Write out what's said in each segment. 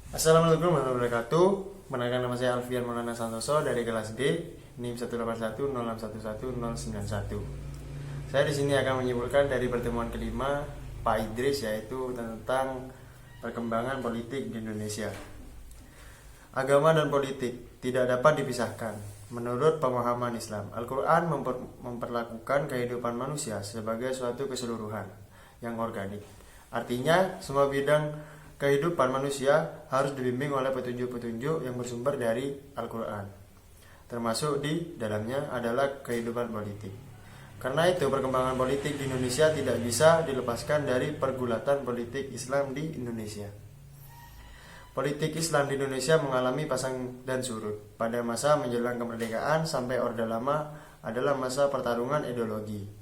Assalamualaikum warahmatullahi wabarakatuh. Mengenalkan nama saya Alfian Maulana Santoso dari kelas D, NIM 18106111091. Saya di sini akan menyimpulkan dari pertemuan kelima Pak Idris, yaitu tentang perkembangan politik di Indonesia. Agama dan politik tidak dapat dipisahkan. Menurut pemahaman Islam, Al-Quran memperlakukan kehidupan manusia sebagai suatu keseluruhan yang organik. Artinya, semua bidang kehidupan manusia harus dibimbing oleh petunjuk-petunjuk yang bersumber dari Al-Quran. Termasuk di dalamnya adalah kehidupan politik. Karena itu, perkembangan politik di Indonesia tidak bisa dilepaskan dari pergulatan politik Islam di Indonesia. Politik Islam di Indonesia mengalami pasang dan surut. Pada masa menjelang kemerdekaan sampai Orde Lama adalah masa pertarungan ideologi.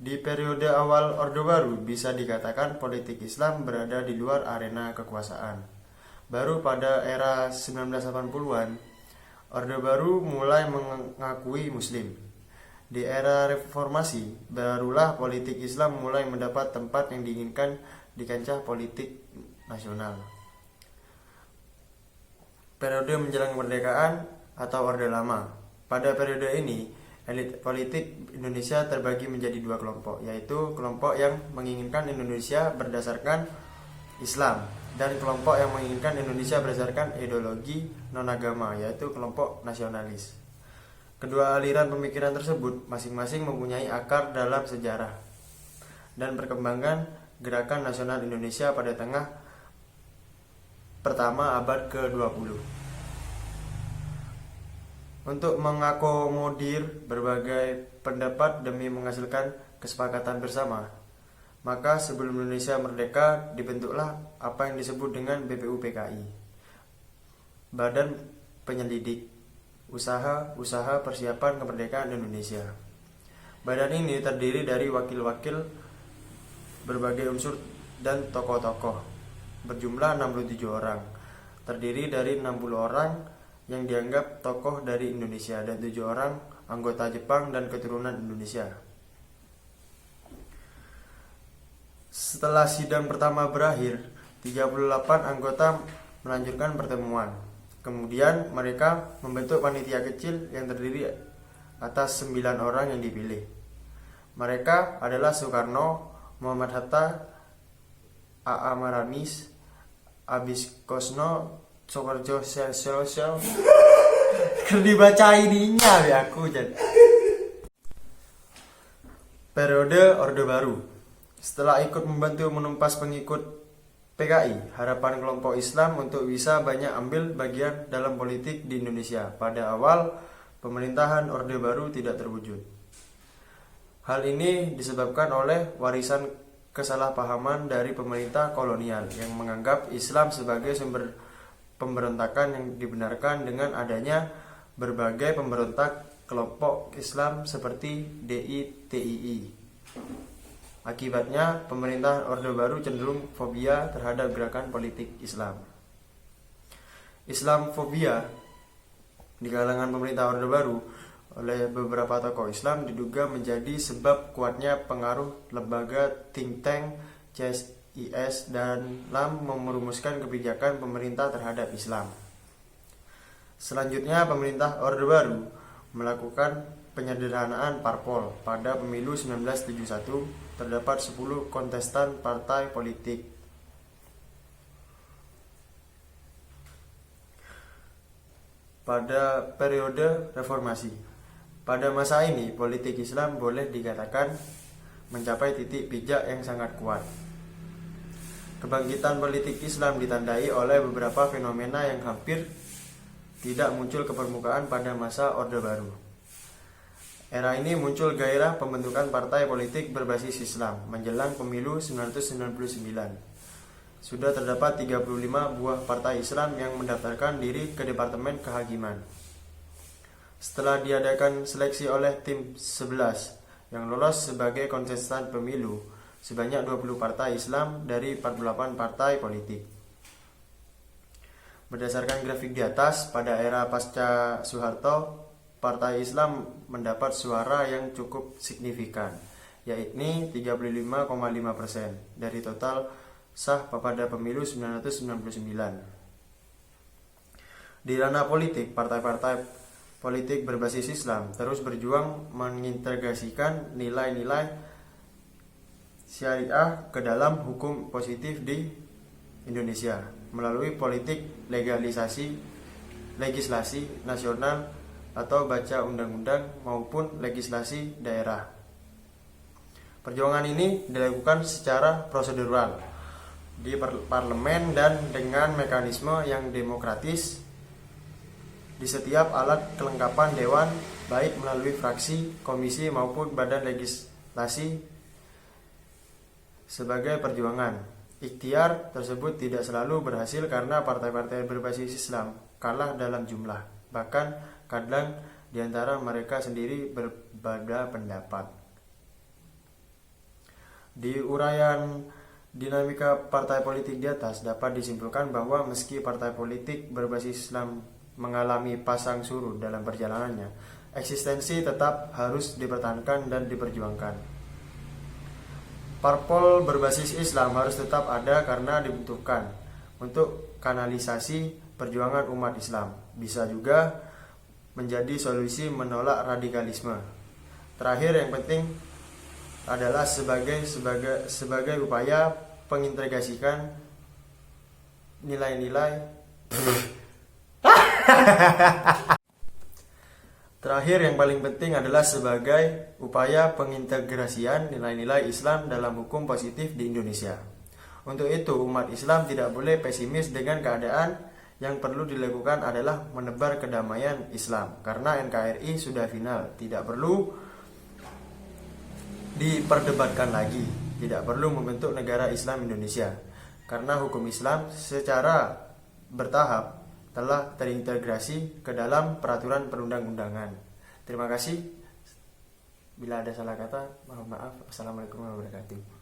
Di periode awal Orde Baru bisa dikatakan politik Islam berada di luar arena kekuasaan. Baru pada era 1980-an, Orde Baru mulai mengakui Muslim. Di era reformasi, barulah politik Islam mulai mendapat tempat yang diinginkan di kancah politik nasional. Periode menjelang kemerdekaan atau Orde Lama. Pada periode ini, elit politik Indonesia terbagi menjadi dua kelompok, yaitu kelompok yang menginginkan Indonesia berdasarkan Islam dan kelompok yang menginginkan Indonesia berdasarkan ideologi non-agama, yaitu kelompok nasionalis. Kedua aliran pemikiran tersebut masing-masing mempunyai akar dalam sejarah dan perkembangan gerakan nasional Indonesia pada tengah pertama abad ke-20. Untuk mengakomodir berbagai pendapat demi menghasilkan kesepakatan bersama, maka sebelum Indonesia merdeka dibentuklah apa yang disebut dengan BPUPKI, Badan Penyelidik Usaha Persiapan Kemerdekaan Indonesia. Badan ini terdiri dari wakil-wakil berbagai unsur dan tokoh-tokoh, berjumlah 67 orang, terdiri dari 60 orang yang dianggap tokoh dari Indonesia dan 7 orang anggota Jepang dan keturunan Indonesia. Setelah sidang pertama berakhir, 38 anggota melanjutkan pertemuan. Kemudian mereka membentuk panitia kecil yang terdiri atas 9 orang yang dipilih. Mereka adalah Soekarno, Muhammad Hatta, A.A. Maramis, Abis Kosno, Soekarjo Sel ker dibaca ininya ya aku jadi. Periode Orde Baru. Setelah ikut membantu menumpas pengikut PKI, harapan kelompok Islam untuk bisa banyak ambil bagian dalam politik di Indonesia pada awal pemerintahan Orde Baru tidak terwujud. Hal ini disebabkan oleh warisan kesalahpahaman dari pemerintah kolonial yang menganggap Islam sebagai sumber pemberontakan yang dibenarkan dengan adanya berbagai pemberontak kelompok Islam seperti DITII. Akibatnya, pemerintah Orde Baru cenderung fobia terhadap gerakan politik Islam. Islamfobia di kalangan pemerintah Orde Baru oleh beberapa tokoh Islam diduga menjadi sebab kuatnya pengaruh lembaga think tank CSIS dalam merumuskan kebijakan pemerintah terhadap Islam. Selanjutnya, pemerintah Orde Baru melakukan penyederhanaan parpol. Pada pemilu 1971 terdapat 10 kontestan partai politik. Pada periode reformasi, pada masa ini politik Islam boleh dikatakan mencapai titik pijak yang sangat kuat. Kebangkitan politik Islam ditandai oleh beberapa fenomena yang hampir tidak muncul ke permukaan pada masa Orde Baru. Era ini muncul gairah pembentukan partai politik berbasis Islam menjelang pemilu 1999. Sudah terdapat 35 buah partai Islam yang mendaftarkan diri ke Departemen Kehakiman. Setelah diadakan seleksi oleh tim 11 yang lolos sebagai kontestan pemilu, sebanyak 20 partai Islam dari 48 partai politik. Berdasarkan grafik di atas, pada era pasca Soeharto, partai Islam mendapat suara yang cukup signifikan, yakni 35,5% dari total sah pada pemilu 1999. Di ranah politik, partai-partai politik berbasis Islam terus berjuang mengintegrasikan nilai-nilai syariah ke dalam hukum positif di Indonesia melalui politik legislasi nasional atau baca undang-undang maupun legislasi daerah. Perjuangan ini dilakukan secara prosedural di parlemen dan dengan mekanisme yang demokratis di setiap alat kelengkapan dewan, baik melalui fraksi, komisi maupun badan legislasi sebagai perjuangan. Ikhtiar tersebut tidak selalu berhasil karena partai-partai berbasis Islam kalah dalam jumlah. Bahkan kadang di antara mereka sendiri berbeda pendapat. Di uraian dinamika partai politik di atas dapat disimpulkan bahwa meski partai politik berbasis Islam mengalami pasang surut dalam perjalanannya, eksistensi tetap harus dipertahankan dan diperjuangkan. Parpol berbasis Islam harus tetap ada karena dibutuhkan untuk kanalisasi perjuangan umat Islam. Bisa juga menjadi solusi menolak radikalisme. Terakhir yang penting adalah sebagai upaya pengintegrasikan nilai-nilai Terakhir yang paling penting adalah sebagai upaya pengintegrasian nilai-nilai Islam dalam hukum positif di Indonesia. Untuk itu, umat Islam tidak boleh pesimis dengan keadaan. Yang perlu dilakukan adalah menebar kedamaian Islam. Karena NKRI sudah final, tidak perlu diperdebatkan lagi. Tidak perlu membentuk negara Islam Indonesia. Karena hukum Islam secara bertahap telah terintegrasi ke dalam peraturan perundang-undangan. Terima kasih. Bila ada salah kata, mohon maaf. Assalamualaikum warahmatullahi wabarakatuh.